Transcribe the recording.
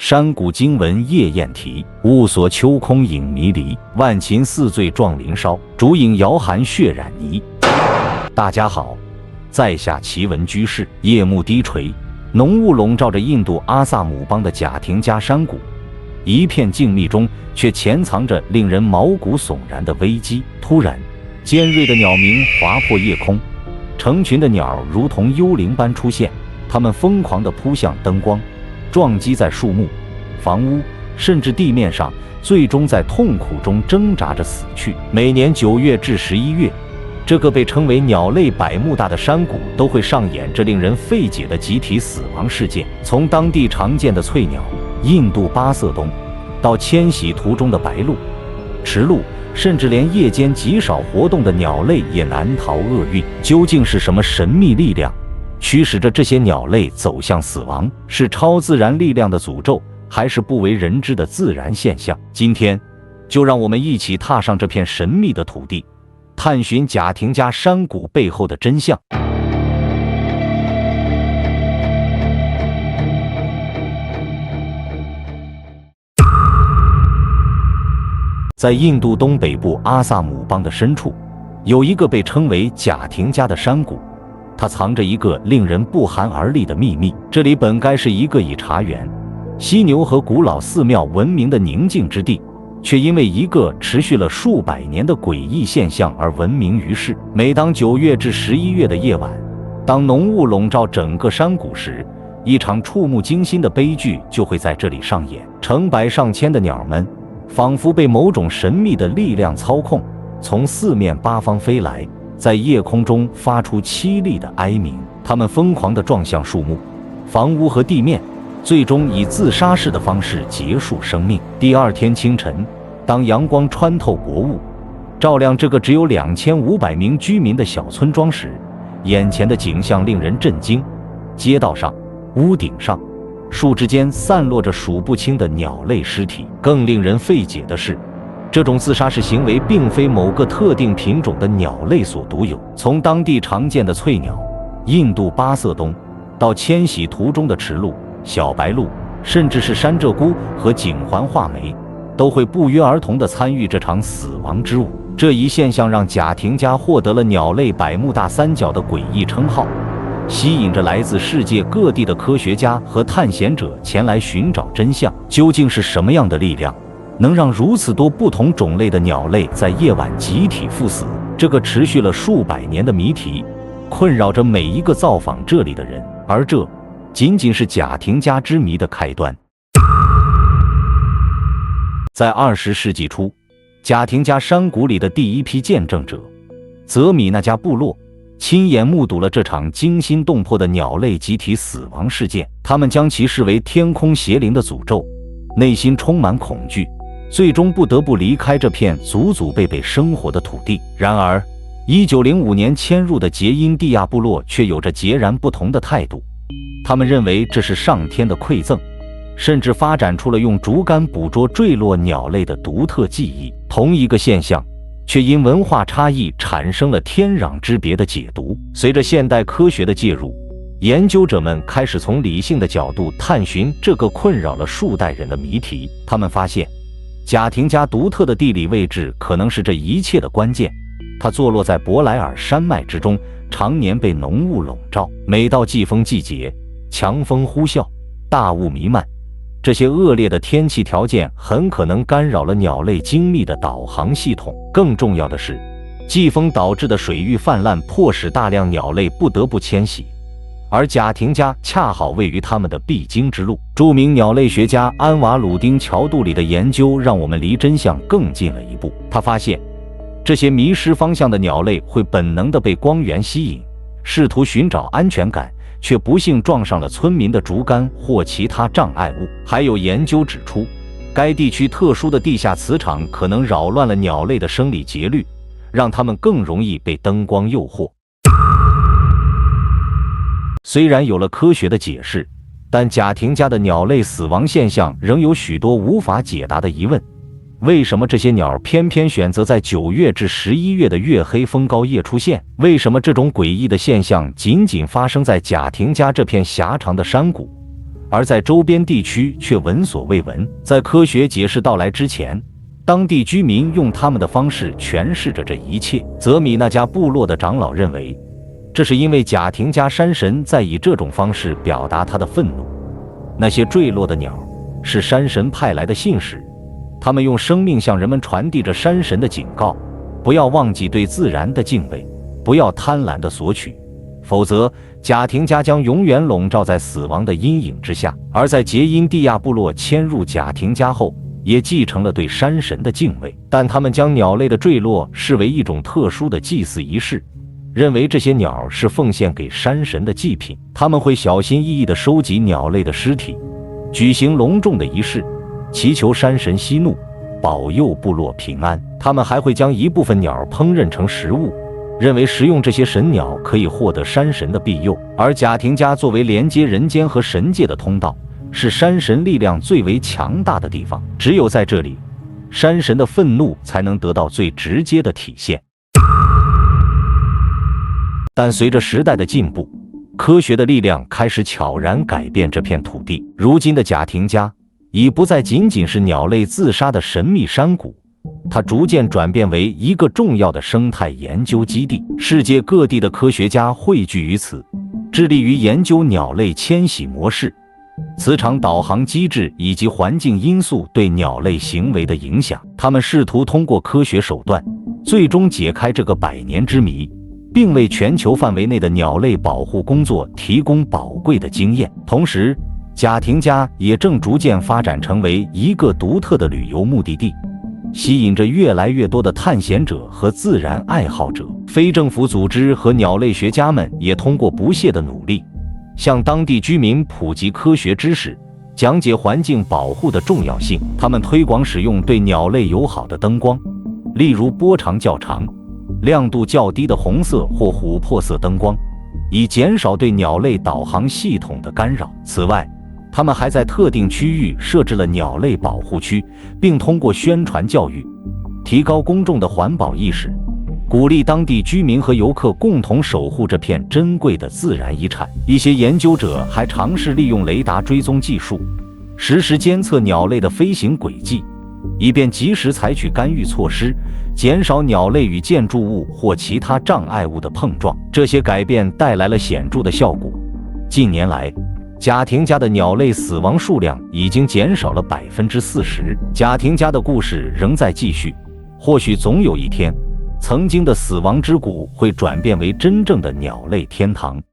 山谷经文夜宴题，雾锁秋空影迷离。万禽似醉撞林梢，烛影摇寒血染泥。大家好，在下奇闻居士。夜幕低垂，浓雾笼罩着印度阿萨姆邦的贾廷加山谷，一片静谧中却潜藏着令人毛骨悚然的危机。突然，尖锐的鸟鸣划破夜空，成群的鸟如同幽灵般出现，它们疯狂地扑向灯光，撞击在树木、房屋，甚至地面上，最终在痛苦中挣扎着死去。每年9月至11月，这个被称为鸟类百慕大的山谷都会上演这令人费解的集体死亡事件。从当地常见的翠鸟、印度八色鸫，到迁徙途中的白鹭、池鹭，甚至连夜间极少活动的鸟类也难逃厄运。究竟是什么神秘力量驱使着这些鸟类走向死亡？是超自然力量的诅咒，还是不为人知的自然现象？今天，就让我们一起踏上这片神秘的土地，探寻贾廷加山谷背后的真相。在印度东北部阿萨姆邦的深处，有一个被称为贾廷加的山谷，它藏着一个令人不寒而栗的秘密。这里本该是一个以茶园、犀牛和古老寺庙闻名的宁静之地，却因为一个持续了数百年的诡异现象而闻名于世。每当9月至11月的夜晚，当浓雾笼罩整个山谷时，一场触目惊心的悲剧就会在这里上演。成百上千的鸟们仿佛被某种神秘的力量操控，从四面八方飞来，在夜空中发出凄厉的哀鸣。它们疯狂地撞向树木、房屋和地面，最终以自杀式的方式结束生命。第二天清晨，当阳光穿透薄雾，照亮这个只有2500名居民的小村庄时，眼前的景象令人震惊。街道上、屋顶上、树枝间散落着数不清的鸟类尸体。更令人费解的是，这种自杀式行为并非某个特定品种的鸟类所独有。从当地常见的翠鸟、印度八色鸫，到迁徙途中的池鹭、小白鹭，甚至是山鹧鸪和景环画眉，都会不约而同地参与这场死亡之舞。这一现象让贾廷加获得了鸟类百慕大三角的诡异称号，吸引着来自世界各地的科学家和探险者前来寻找真相。究竟是什么样的力量，能让如此多不同种类的鸟类在夜晚集体赴死？这个持续了数百年的谜题，困扰着每一个造访这里的人，而这仅仅是贾廷加之谜的开端。在20世纪初，贾廷加山谷里的第一批见证者泽米那加部落亲眼目睹了这场惊心动魄的鸟类集体死亡事件。他们将其视为天空邪灵的诅咒，内心充满恐惧，最终不得不离开这片祖祖辈辈生活的土地。然而1905年迁入的杰因蒂亚部落却有着截然不同的态度，他们认为这是上天的馈赠，甚至发展出了用竹竿捕捉坠落鸟类的独特技艺。同一个现象却因文化差异产生了天壤之别的解读。随着现代科学的介入，研究者们开始从理性的角度探寻这个困扰了数代人的谜题。他们发现，贾廷加独特的地理位置可能是这一切的关键。它坐落在博莱尔山脉之中，常年被浓雾笼罩。每到季风季节，强风呼啸，大雾弥漫，这些恶劣的天气条件很可能干扰了鸟类精密的导航系统。更重要的是，季风导致的水域泛滥迫使大量鸟类不得不迁徙，而贾廷加恰好位于他们的必经之路。著名鸟类学家安瓦鲁丁乔杜里的研究让我们离真相更近了一步。他发现，这些迷失方向的鸟类会本能地被光源吸引，试图寻找安全感，却不幸撞上了村民的竹竿或其他障碍物。还有研究指出，该地区特殊的地下磁场可能扰乱了鸟类的生理节律，让它们更容易被灯光诱惑。虽然有了科学的解释，但贾廷加的鸟类死亡现象仍有许多无法解答的疑问。为什么这些鸟偏偏选择在9月至11月的月黑风高夜出现？为什么这种诡异的现象仅仅发生在贾廷加这片狭长的山谷，而在周边地区却闻所未闻。在科学解释到来之前，当地居民用他们的方式诠释着这一切。泽米那加部落的长老认为，这是因为贾廷加山神在以这种方式表达他的愤怒。那些坠落的鸟是山神派来的信使，他们用生命向人们传递着山神的警告：不要忘记对自然的敬畏，不要贪婪的索取，否则贾廷加将永远笼罩在死亡的阴影之下。而在杰因蒂亚部落迁入贾廷加后，也继承了对山神的敬畏，但他们将鸟类的坠落视为一种特殊的祭祀仪式，认为这些鸟是奉献给山神的祭品。他们会小心翼翼地收集鸟类的尸体，举行隆重的仪式，祈求山神息怒，保佑部落平安。他们还会将一部分鸟烹饪成食物，认为食用这些神鸟可以获得山神的庇佑。而贾廷加作为连接人间和神界的通道，是山神力量最为强大的地方，只有在这里，山神的愤怒才能得到最直接的体现。但随着时代的进步，科学的力量开始悄然改变这片土地。如今的贾廷加已不再仅仅是鸟类自杀的神秘山谷，它逐渐转变为一个重要的生态研究基地。世界各地的科学家汇聚于此，致力于研究鸟类迁徙模式、磁场导航机制以及环境因素对鸟类行为的影响。他们试图通过科学手段，最终解开这个100年之谜，并为全球范围内的鸟类保护工作提供宝贵的经验。同时，贾廷加也正逐渐发展成为一个独特的旅游目的地，吸引着越来越多的探险者和自然爱好者。非政府组织和鸟类学家们也通过不懈的努力，向当地居民普及科学知识，讲解环境保护的重要性。他们推广使用对鸟类友好的灯光，例如波长较长、亮度较低的红色或琥珀色灯光，以减少对鸟类导航系统的干扰。此外，他们还在特定区域设置了鸟类保护区，并通过宣传教育，提高公众的环保意识，鼓励当地居民和游客共同守护这片珍贵的自然遗产。一些研究者还尝试利用雷达追踪技术，实时监测鸟类的飞行轨迹，以便及时采取干预措施，减少鸟类与建筑物或其他障碍物的碰撞。这些改变带来了显著的效果。近年来，贾廷加的鸟类死亡数量已经减少了40%。贾廷加的故事仍在继续，或许总有一天，曾经的死亡之谷会转变为真正的鸟类天堂。